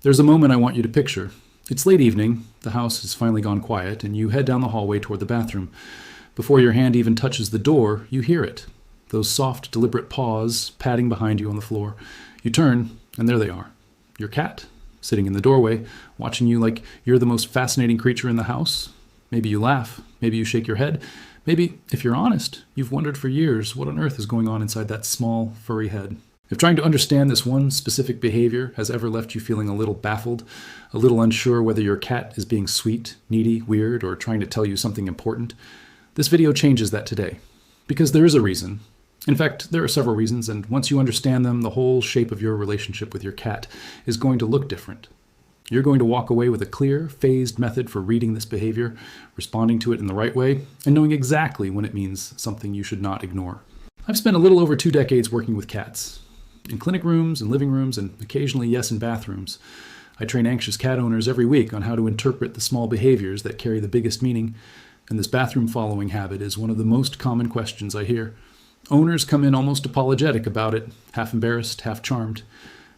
There's a moment I want you to picture. It's late evening, the house has finally gone quiet, and you head down the hallway toward the bathroom. Before your hand even touches the door, you hear it. Those soft, deliberate paws padding behind you on the floor. You turn, and there they are. Your cat, sitting in the doorway, watching you like you're the most fascinating creature in the house. Maybe you laugh, maybe you shake your head. Maybe, if you're honest, you've wondered for years what on earth is going on inside that small, furry head. If trying to understand this one specific behavior has ever left you feeling a little baffled, a little unsure whether your cat is being sweet, needy, weird, or trying to tell you something important, this video changes that today. Because there is a reason. In fact, there are several reasons, and once you understand them, the whole shape of your relationship with your cat is going to look different. You're going to walk away with a clear, phased method for reading this behavior, responding to it in the right way, and knowing exactly when it means something you should not ignore. I've spent a little over 2 decades working with cats. In clinic rooms and living rooms, and occasionally, yes, in bathrooms. I train anxious cat owners every week on how to interpret the small behaviors that carry the biggest meaning, and this bathroom following habit is one of the most common questions I hear. Owners come in almost apologetic about it, half embarrassed, half charmed,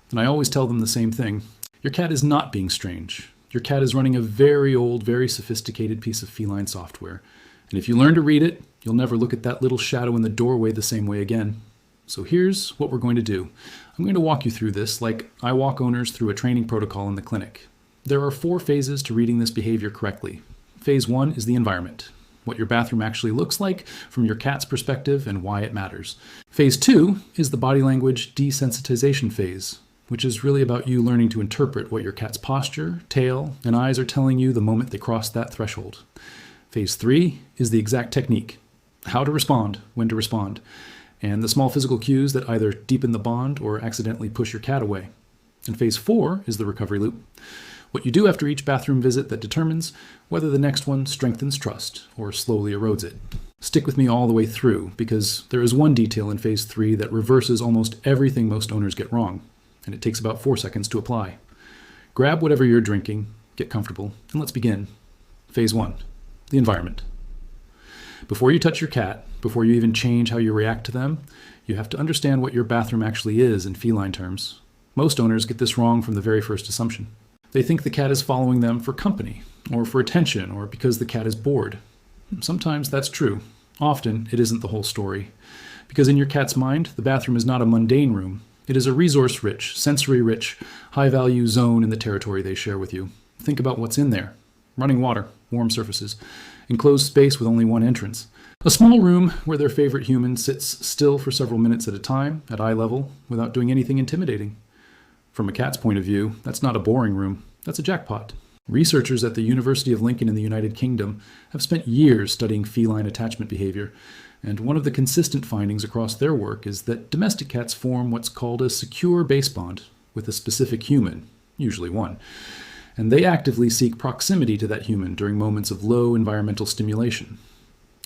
and I always tell them the same thing. Your cat is not being strange. Your cat is running a very old, very sophisticated piece of feline software, and if you learn to read it, you'll never look at that little shadow in the doorway the same way again. So here's what we're going to do. I'm going to walk you through this like I walk owners through a training protocol in the clinic. There are 4 phases to reading this behavior correctly. Phase 1 is the environment, what your bathroom actually looks like from your cat's perspective and why it matters. Phase 2 is the body language desensitization phase, which is really about you learning to interpret what your cat's posture, tail, and eyes are telling you the moment they cross that threshold. Phase 3 is the exact technique, how to respond, when to respond, and the small physical cues that either deepen the bond or accidentally push your cat away. And phase 4 is the recovery loop, what you do after each bathroom visit that determines whether the next one strengthens trust or slowly erodes it. Stick with me all the way through, because there is one detail in phase 3 that reverses almost everything most owners get wrong, and it takes about 4 seconds to apply. Grab whatever you're drinking, get comfortable, and let's begin. Phase 1, the environment. Before you touch your cat, before you even change how you react to them, you have to understand what your bathroom actually is in feline terms. Most owners get this wrong from the very first assumption. They think the cat is following them for company, or for attention, or because the cat is bored. Sometimes that's true. Often, it isn't the whole story. Because in your cat's mind, the bathroom is not a mundane room. It is a resource-rich, sensory-rich, high-value zone in the territory they share with you. Think about what's in there. Running water, warm surfaces, enclosed space with only one entrance. A small room where their favorite human sits still for several minutes at a time, at eye level, without doing anything intimidating. From a cat's point of view, that's not a boring room, that's a jackpot. Researchers at the University of Lincoln in the United Kingdom have spent years studying feline attachment behavior, and one of the consistent findings across their work is that domestic cats form what's called a secure base bond with a specific human, usually one, and they actively seek proximity to that human during moments of low environmental stimulation.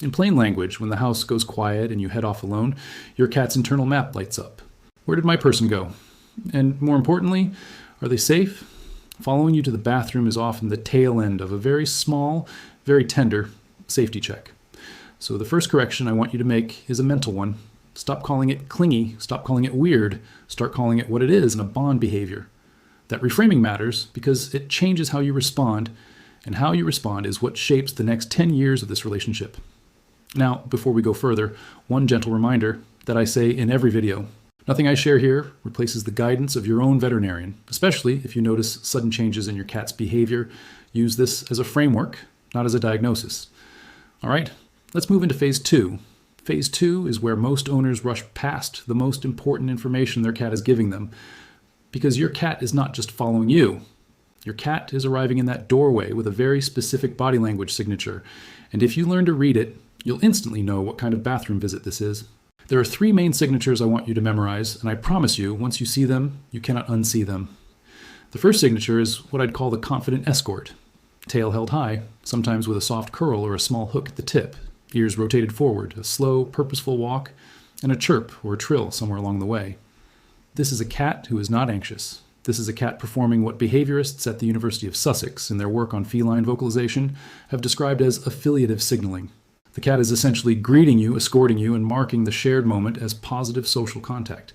In plain language, when the house goes quiet and you head off alone, your cat's internal map lights up. Where did my person go? And more importantly, are they safe? Following you to the bathroom is often the tail end of a very small, very tender safety check. So the first correction I want you to make is a mental one. Stop calling it clingy, stop calling it weird, start calling it what it is, in a bond behavior. That reframing matters because it changes how you respond, and how you respond is what shapes the next 10 years of this relationship. Now, before we go further, one gentle reminder that I say in every video. Nothing I share here replaces the guidance of your own veterinarian, especially if you notice sudden changes in your cat's behavior. Use this as a framework, not as a diagnosis. All right, let's move into phase 2. Phase 2 is where most owners rush past the most important information their cat is giving them, because your cat is not just following you. Your cat is arriving in that doorway with a very specific body language signature, and if you learn to read it, you'll instantly know what kind of bathroom visit this is. There are 3 main signatures I want you to memorize, and I promise you, once you see them, you cannot unsee them. The first signature is what I'd call the confident escort. Tail held high, sometimes with a soft curl or a small hook at the tip, ears rotated forward, a slow, purposeful walk, and a chirp or a trill somewhere along the way. This is a cat who is not anxious. This is a cat performing what behaviorists at the University of Sussex, in their work on feline vocalization, have described as affiliative signaling. The cat is essentially greeting you, escorting you, and marking the shared moment as positive social contact.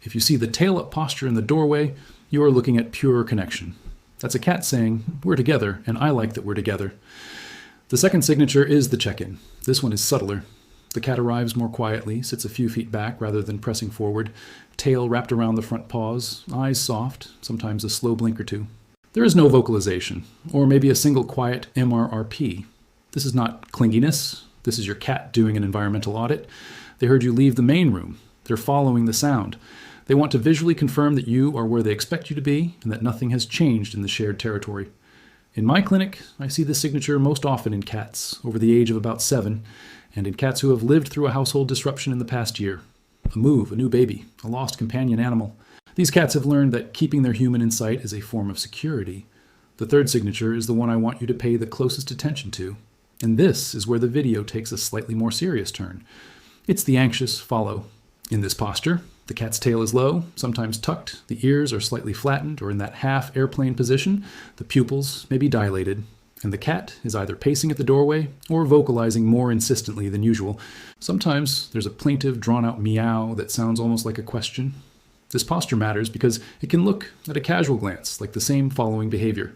If you see the tail-up posture in the doorway, you are looking at pure connection. That's a cat saying, we're together, and I like that we're together. The second signature is the check-in. This one is subtler. The cat arrives more quietly, sits a few feet back rather than pressing forward, tail wrapped around the front paws, eyes soft, sometimes a slow blink or two. There is no vocalization, or maybe a single quiet MRRP. This is not clinginess. This is your cat doing an environmental audit. They heard you leave the main room. They're following the sound. They want to visually confirm that you are where they expect you to be and that nothing has changed in the shared territory. In my clinic, I see this signature most often in cats over the age of about 7, and in cats who have lived through a household disruption in the past year. A move, a new baby, a lost companion animal. These cats have learned that keeping their human in sight is a form of security. The third signature is the one I want you to pay the closest attention to. And this is where the video takes a slightly more serious turn. It's the anxious follow. In this posture, the cat's tail is low, sometimes tucked, the ears are slightly flattened or in that half airplane position, the pupils may be dilated, and the cat is either pacing at the doorway or vocalizing more insistently than usual. Sometimes there's a plaintive, drawn-out meow that sounds almost like a question. This posture matters because it can look at a casual glance like the same following behavior.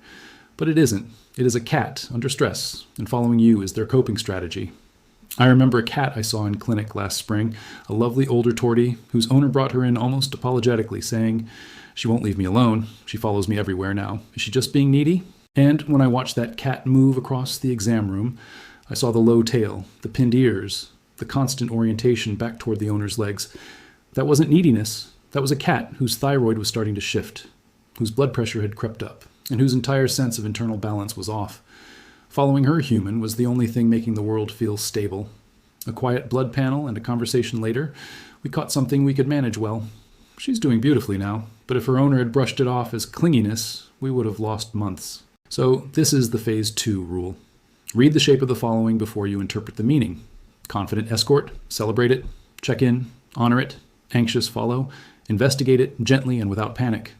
But it isn't. It is a cat under stress, and following you is their coping strategy. I remember a cat I saw in clinic last spring, a lovely older tortie whose owner brought her in almost apologetically, saying, "She won't leave me alone. She follows me everywhere now. Is she just being needy?" And when I watched that cat move across the exam room, I saw the low tail, the pinned ears, the constant orientation back toward the owner's legs. That wasn't neediness. That was a cat whose thyroid was starting to shift, whose blood pressure had crept up, and whose entire sense of internal balance was off. Following her human was the only thing making the world feel stable. A quiet blood panel and a conversation later, we caught something we could manage well. She's doing beautifully now, but if her owner had brushed it off as clinginess, we would have lost months. So this is the phase 2 rule. Read the shape of the following before you interpret the meaning. Confident escort, celebrate it, check in, honor it, anxious follow, investigate it gently and without panic.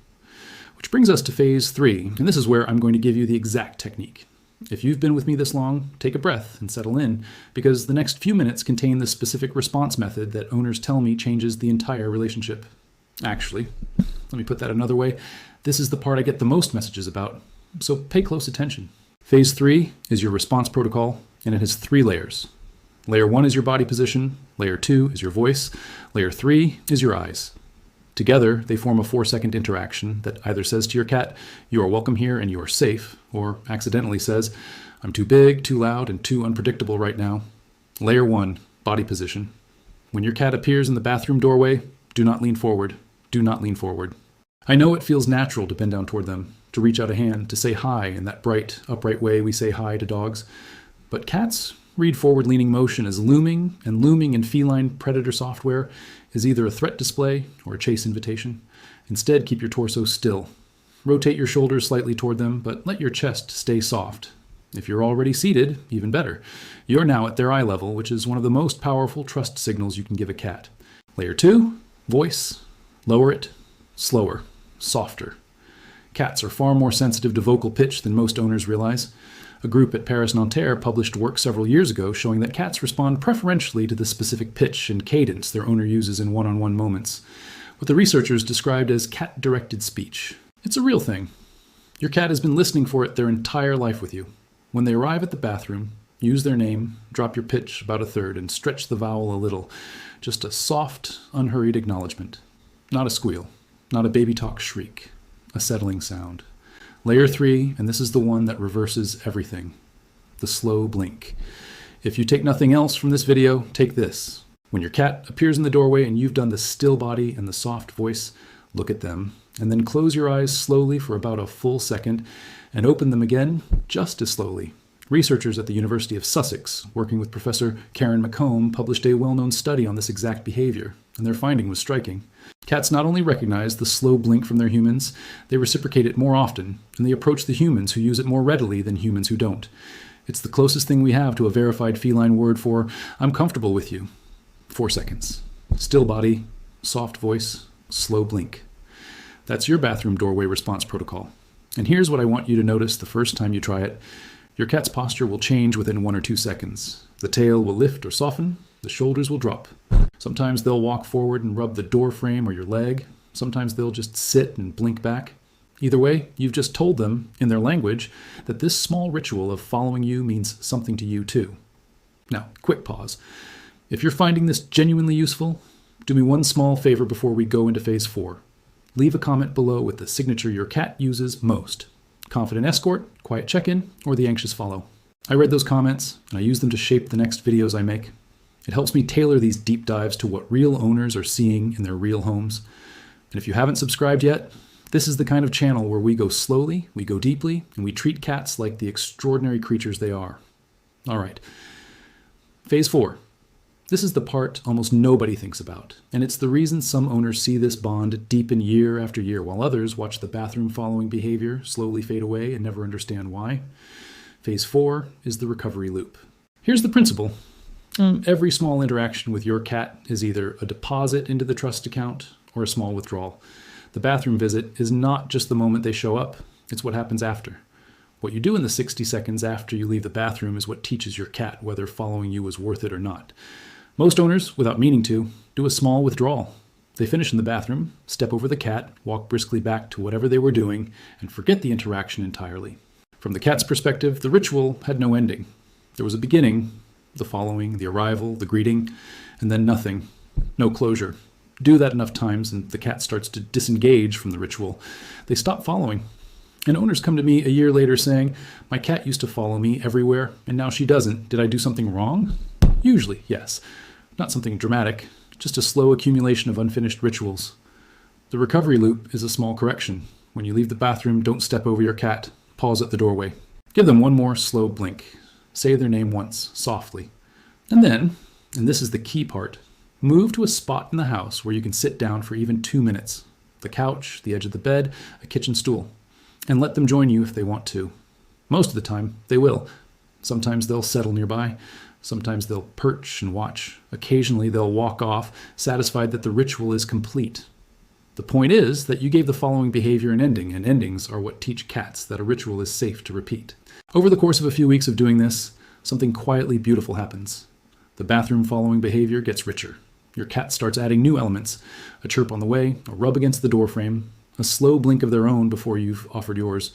Which brings us to phase 3, and this is where I'm going to give you the exact technique. If you've been with me this long, take a breath and settle in, because the next few minutes contain the specific response method that owners tell me changes the entire relationship. Actually, let me put that another way. This is the part I get the most messages about, so pay close attention. Phase 3 is your response protocol, and it has 3 layers. Layer 1 is your body position, layer 2 is your voice, layer 3 is your eyes. Together, they form a 4-second interaction that either says to your cat, "You are welcome here and you are safe," or accidentally says, "I'm too big, too loud, and too unpredictable right now." Layer 1, body position. When your cat appears in the bathroom doorway, do not lean forward. Do not lean forward. I know it feels natural to bend down toward them, to reach out a hand, to say hi in that bright, upright way we say hi to dogs. But cats read forward-leaning motion as looming, and looming in feline predator software is either a threat display or a chase invitation. Instead, keep your torso still. Rotate your shoulders slightly toward them, but let your chest stay soft. If you're already seated, even better. You're now at their eye level, which is one of the most powerful trust signals you can give a cat. Layer 2, voice. Lower it, slower, softer. Cats are far more sensitive to vocal pitch than most owners realize. A group at Paris-Nanterre published work several years ago showing that cats respond preferentially to the specific pitch and cadence their owner uses in one-on-one moments, what the researchers described as cat-directed speech. It's a real thing. Your cat has been listening for it their entire life with you. When they arrive at the bathroom, use their name, drop your pitch about a third, and stretch the vowel a little. Just a soft, unhurried acknowledgement. Not a squeal, not a baby talk shriek, a settling sound. Layer 3, and this is the one that reverses everything. The slow blink. If you take nothing else from this video, take this. When your cat appears in the doorway and you've done the still body and the soft voice, look at them, and then close your eyes slowly for about a full second, and open them again just as slowly. Researchers at the University of Sussex, working with Professor Karen McComb, published a well-known study on this exact behavior, and their finding was striking. Cats not only recognize the slow blink from their humans, they reciprocate it more often, and they approach the humans who use it more readily than humans who don't. It's the closest thing we have to a verified feline word for, "I'm comfortable with you." 4 seconds. Still body, soft voice, slow blink. That's your bathroom doorway response protocol. And here's what I want you to notice the first time you try it. Your cat's posture will change within 1 or 2 seconds. The tail will lift or soften, the shoulders will drop. Sometimes they'll walk forward and rub the door frame or your leg. Sometimes they'll just sit and blink back. Either way, you've just told them, in their language, that this small ritual of following you means something to you too. Now, quick pause. If you're finding this genuinely useful, do me one small favor before we go into phase 4. Leave a comment below with the signature your cat uses most. Confident Escort, Quiet Check-In, or the Anxious Follow. I read those comments, and I use them to shape the next videos I make. It helps me tailor these deep dives to what real owners are seeing in their real homes. And if you haven't subscribed yet, this is the kind of channel where we go slowly, we go deeply, and we treat cats like the extraordinary creatures they are. All right. Phase 4. This is the part almost nobody thinks about, and it's the reason some owners see this bond deepen year after year, while others watch the bathroom following behavior slowly fade away and never understand why. Phase 4 is the recovery loop. Here's the principle. Every small interaction with your cat is either a deposit into the trust account or a small withdrawal. The bathroom visit is not just the moment they show up, it's what happens after. What you do in the 60 seconds after you leave the bathroom is what teaches your cat whether following you was worth it or not. Most owners, without meaning to, do a small withdrawal. They finish in the bathroom, step over the cat, walk briskly back to whatever they were doing, and forget the interaction entirely. From the cat's perspective, the ritual had no ending. There was a beginning, the following, the arrival, the greeting, and then nothing. No closure. Do that enough times and the cat starts to disengage from the ritual. They stop following. And owners come to me a year later saying, my cat used to follow me everywhere, and now she doesn't. Did I do something wrong? Usually, yes. Not something dramatic, just a slow accumulation of unfinished rituals. The recovery loop is a small correction. When you leave the bathroom, don't step over your cat. Pause at the doorway. Give them one more slow blink. Say their name once, softly. And then, and this is the key part, move to a spot in the house where you can sit down for even 2 minutes. The couch, the edge of the bed, a kitchen stool. And let them join you if they want to. Most of the time, they will. Sometimes they'll settle nearby. Sometimes they'll perch and watch. Occasionally they'll walk off, satisfied that the ritual is complete. The point is that you gave the following behavior an ending, and endings are what teach cats that a ritual is safe to repeat. Over the course of a few weeks of doing this, something quietly beautiful happens. The bathroom following behavior gets richer. Your cat starts adding new elements, a chirp on the way, a rub against the doorframe, a slow blink of their own before you've offered yours.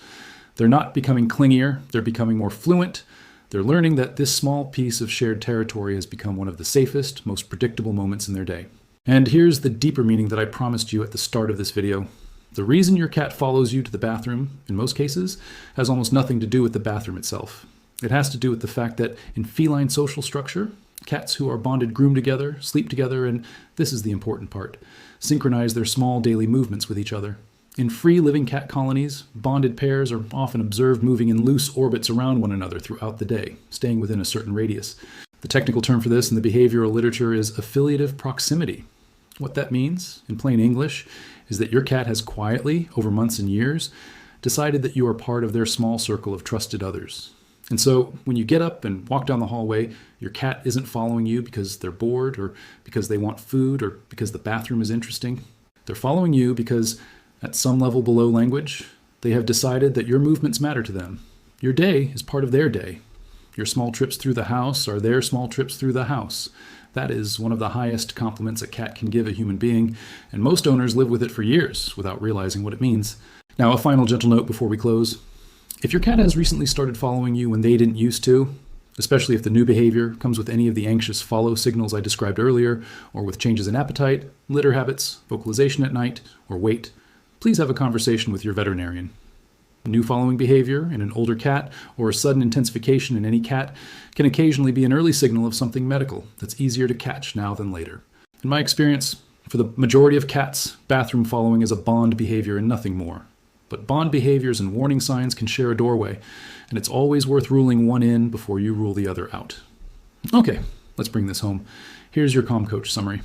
They're not becoming clingier, they're becoming more fluent. They're learning that this small piece of shared territory has become one of the safest, most predictable moments in their day. And here's the deeper meaning that I promised you at the start of this video. The reason your cat follows you to the bathroom, in most cases, has almost nothing to do with the bathroom itself. It has to do with the fact that in feline social structure, cats who are bonded groom together, sleep together, and this is the important part, synchronize their small daily movements with each other. In free-living cat colonies, bonded pairs are often observed moving in loose orbits around one another throughout the day, staying within a certain radius. The technical term for this in the behavioral literature is affiliative proximity. What that means, in plain English, is that your cat has quietly, over months and years, decided that you are part of their small circle of trusted others. And so, when you get up and walk down the hallway, your cat isn't following you because they're bored, or because they want food, or because the bathroom is interesting. They're following you because, at some level below language, they have decided that your movements matter to them. Your day is part of their day. Your small trips through the house are their small trips through the house. That is one of the highest compliments a cat can give a human being, and most owners live with it for years without realizing what it means. Now, a final gentle note before we close. If your cat has recently started following you when they didn't used to, especially if the new behavior comes with any of the anxious follow signals I described earlier, or with changes in appetite, litter habits, vocalization at night, or weight, please have a conversation with your veterinarian. New following behavior in an older cat or a sudden intensification in any cat can occasionally be an early signal of something medical that's easier to catch now than later. In my experience, for the majority of cats, bathroom following is a bond behavior and nothing more. But bond behaviors and warning signs can share a doorway, and it's always worth ruling one in before you rule the other out. Okay, let's bring this home. Here's your Calm Coach summary.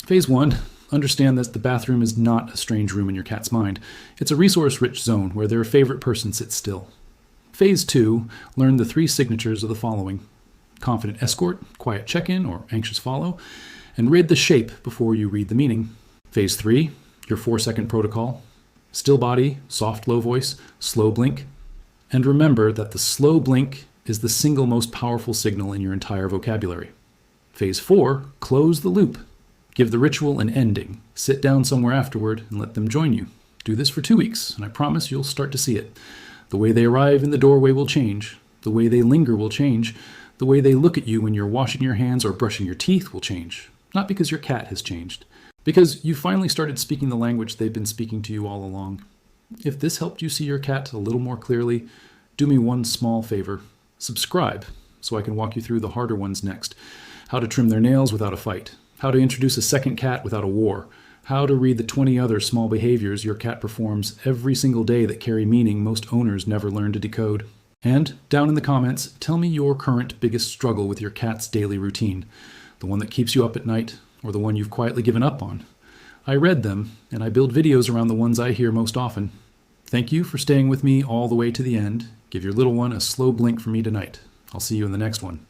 Phase 1. Understand that the bathroom is not a strange room in your cat's mind. It's a resource-rich zone where their favorite person sits still. Phase 2, learn the 3 signatures of the following: confident escort, quiet check-in, or anxious follow, and read the shape before you read the meaning. Phase 3, your 4-second protocol: still body, soft low voice, slow blink. And remember that the slow blink is the single most powerful signal in your entire vocabulary. Phase 4, close the loop. Give the ritual an ending. Sit down somewhere afterward and let them join you. Do this for 2 weeks, and I promise you'll start to see it. The way they arrive in the doorway will change. The way they linger will change. The way they look at you when you're washing your hands or brushing your teeth will change. Not because your cat has changed. Because you finally started speaking the language they've been speaking to you all along. If this helped you see your cat a little more clearly, do me one small favor. Subscribe, so I can walk you through the harder ones next. How to trim their nails without a fight. How to introduce a second cat without a war. How to read the 20 other small behaviors your cat performs every single day that carry meaning most owners never learn to decode. And, down in the comments, tell me your current biggest struggle with your cat's daily routine. The one that keeps you up at night, or the one you've quietly given up on. I read them, and I build videos around the ones I hear most often. Thank you for staying with me all the way to the end. Give your little one a slow blink for me tonight. I'll see you in the next one.